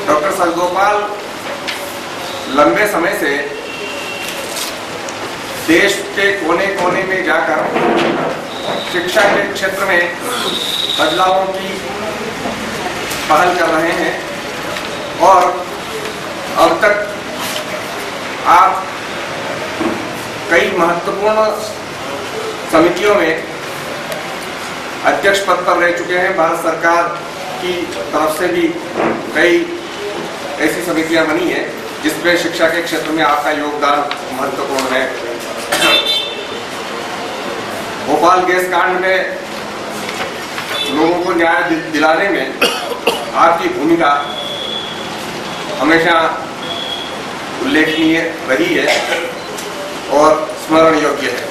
Doctor सतगोपाल लंबे समय से देश के कोने कोने में जाकर शिक्षा के क्षेत्र में बदलावों की पहल कर रहे हैं और अब तक आप कई महत्वपूर्ण समितियों में अध्यक्ष पद पर रह चुके हैं। भारत सरकार की तरफ से भी कई ऐसी समितियां बनी हैं जिसमें शिक्षा के क्षेत्र में आपका योगदान महत्वपूर्ण है। भोपाल गैस कांड में लोगों को न्याय दिलाने में आपकी भूमिका हमेशा उल्लेखनीय रही है और स्मरण योग्य है।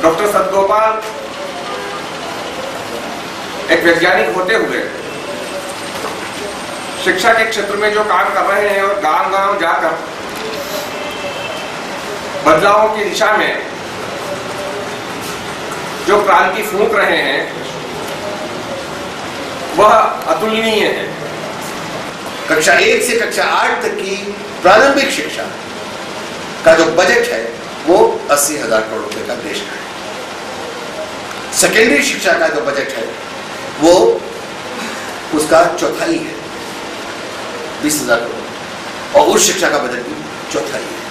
डॉक्टर सतगोपाल एक वैज्ञानिक होते हुए शिक्षा के क्षेत्र में जो काम कर रहे हैं और गांव गांव जाकर बदलावों की दिशा में जो क्रांति फूंक रहे हैं वह अतुलनीय है। कक्षा 1 से कक्षा 8 तक की प्रारंभिक शिक्षा का जो बजट है वो 80,000 करोड़ रुपए का देश का है। सेकेंडरी शिक्षा का जो बजट है वो उसका चौथाई है, 20,000 करोड़, और उच्च शिक्षा का बजट भी चौथाई है।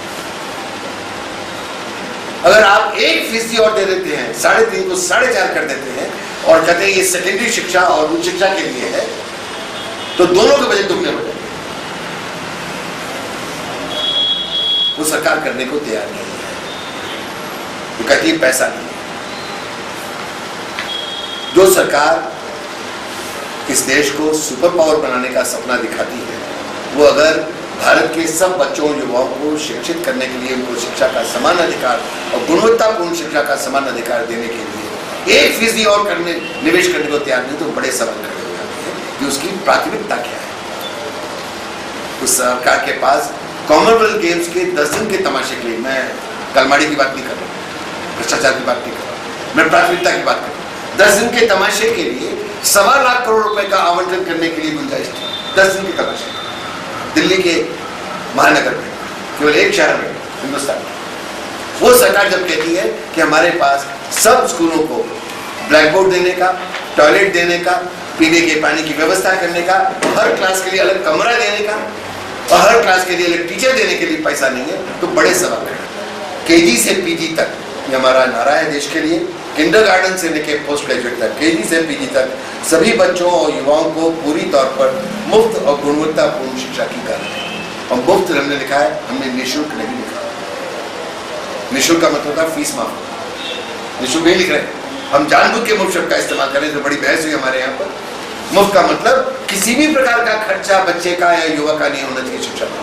अगर आप 1% और दे देते हैं, 3.5 को 4.5 कर देते हैं और कहते हैं ये सेकेंडरी शिक्षा और उच्च शिक्षा के लिए है, तो दोनों के बजट दुगने हो जाएंगे। वो सरकार करने को तैयार नहीं है, वो कहती है पैसा नहीं। जो सरकार इस देश को सुपर पावर बनाने का सपना दिखाती है, वो अगर भारत के सब बच्चों युवाओं को शिक्षित करने के लिए उनको शिक्षा का समान अधिकार और गुणवत्तापूर्ण शिक्षा का समान अधिकार देने के लिए 1% और निवेश करने को तैयार नहीं, तो बड़े सवाल खड़े हो जाते हैं कि उसकी प्राथमिकता क्या है। उस सरकार के पास कॉमनवेल्थ गेम्स के 10 दिन के तमाशे के लिए, मैं कलमाड़ी की बात नहीं कर रहा, भ्रष्टाचार की बात नहीं कर रहा, मैं प्राथमिकता की बात कर रहा हूँ। 10 दिन के तमाशे के लिए 1.25 लाख करोड़ रुपए का आवंटन करने के लिए गुंजाइश थी। 10 दिन के तमाशे दिल्ली के महानगर में, केवल एक शहर में हिंदुस्तान में। वो सरकार जब कहती है कि हमारे पास सब स्कूलों को ब्लैक बोर्ड देने का, टॉयलेट देने का, पीने के पानी की व्यवस्था करने का, हर क्लास के लिए अलग कमरा देने का और हर क्लास के लिए अलग टीचर देने के लिए पैसा नहीं है, तो बड़े सवाल है। केजी से पीजी तक ये हमारा नारा है देश के लिए। किंडरगार्टन से लेकर पोस्ट ग्रेजुएट तक, केजी से पीजी तक सभी बच्चों और युवाओं को पूरी तौर पर मुफ्त और गुणवत्तापूर्ण शिक्षा की गारंटी है। और मुफ्त हमने लिखा है, हमने निःशुल्क नहीं लिखा। निःशुल्क का मतलब होता है फीस माफ। निःशुल्क नहीं लिख रहे, हम जानबूझ के मुफ्त शब्द का इस्तेमाल करें तो बड़ी बहस हुई हमारे यहाँ पर। मुफ्त का मतलब किसी भी प्रकार का खर्चा बच्चे का या युवा का नहीं होना चाहिए शिक्षा में।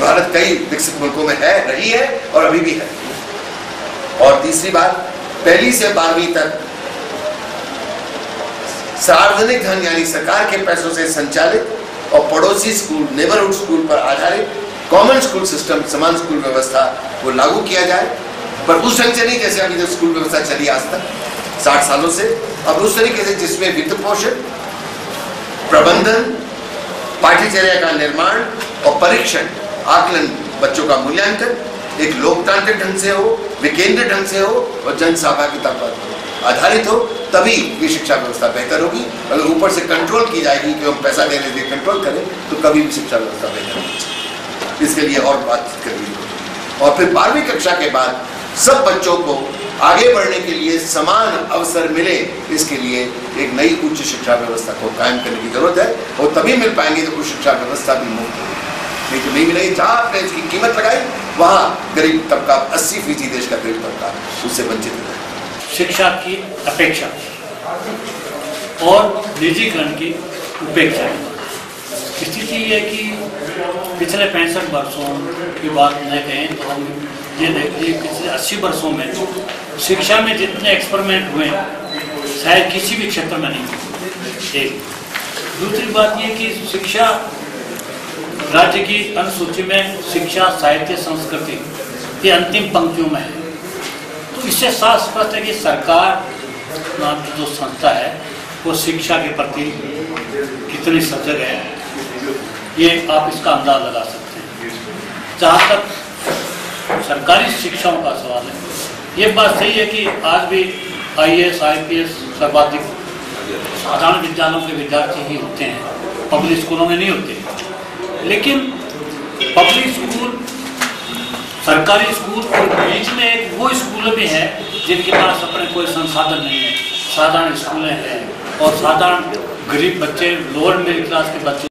भारत कई विकसित मुल्कों में है, रही है और अभी भी है। और तीसरी बात, 1ली से 12वीं तक सार्वजनिक धन यानी सरकार के पैसों से संचालित और पड़ोसी स्कूल, नेबरहुड स्कूल पर आधारित कॉमन स्कूल सिस्टम, समान स्कूल व्यवस्था को लागू किया जाए, पर उस ढंग से नहीं जैसे अभी जो स्कूल व्यवस्था चली आज तक 60 सालों से। अब उस तरीके से जिसमें वित्त पोषण, प्रबंधन, पाठ्यचर्या का निर्माण और परीक्षण, आकलन, बच्चों का मूल्यांकन एक लोकतांत्रिक ढंग से हो, विकेंद्रित ढंग से हो और जन सहभागिता पर आधारित हो, तभी ये शिक्षा व्यवस्था बेहतर होगी। अगर ऊपर से कंट्रोल की जाएगी कि हम पैसा देने से कंट्रोल करें, तो कभी भी शिक्षा व्यवस्था बेहतर नहीं होगी। इसके लिए और बातचीत करनी होगी। और फिर 12वीं कक्षा के बाद सब बच्चों को आगे बढ़ने के लिए समान अवसर मिले, इसके लिए एक नई उच्च शिक्षा व्यवस्था को कायम करने की जरूरत है। और तभी मिल पाएंगे जब उच्च शिक्षा व्यवस्था भी मुफ्त होगी। नहीं तो नहीं मिलेगी। जहाँ आपने इसकी कीमत लगाई, वहाँ गरीब तबका, 80% देश का गरीब तबका उससे वंचित हो जाए। शिक्षा की अपेक्षा और निजीकरण की उपेक्षा। स्थिति है कि पिछले 65 वर्षों की बात न कहें तो हम ये देखिए पिछले 80 वर्षों में शिक्षा में जितने एक्सपेरिमेंट हुए शायद किसी भी क्षेत्र में नहीं हुए। एक दूसरी बात ये कि शिक्षा राज्य की अनुसूची में शिक्षा, साहित्य, संस्कृति ये अंतिम पंक्तियों में है। तो इससे साफ स्पष्ट है कि सरकार नाम की जो संस्था है वो शिक्षा के प्रति कितनी सजग है, ये आप इसका अंदाज लगा सकते हैं। जहाँ तक सरकारी शिक्षाओं का सवाल है, ये बात सही है कि आज भी IAS IPS सर्वाधिक साधारण विद्यालयों के विद्यार्थी ही होते हैं, पब्लिक स्कूलों में नहीं होते। लेकिन पब्लिक स्कूल, सरकारी स्कूल और बीच में एक वो स्कूल भी है जिनके पास अपने कोई संसाधन नहीं है, साधारण स्कूलें हैं और साधारण गरीब बच्चे, लोअर मिडिल क्लास के बच्चों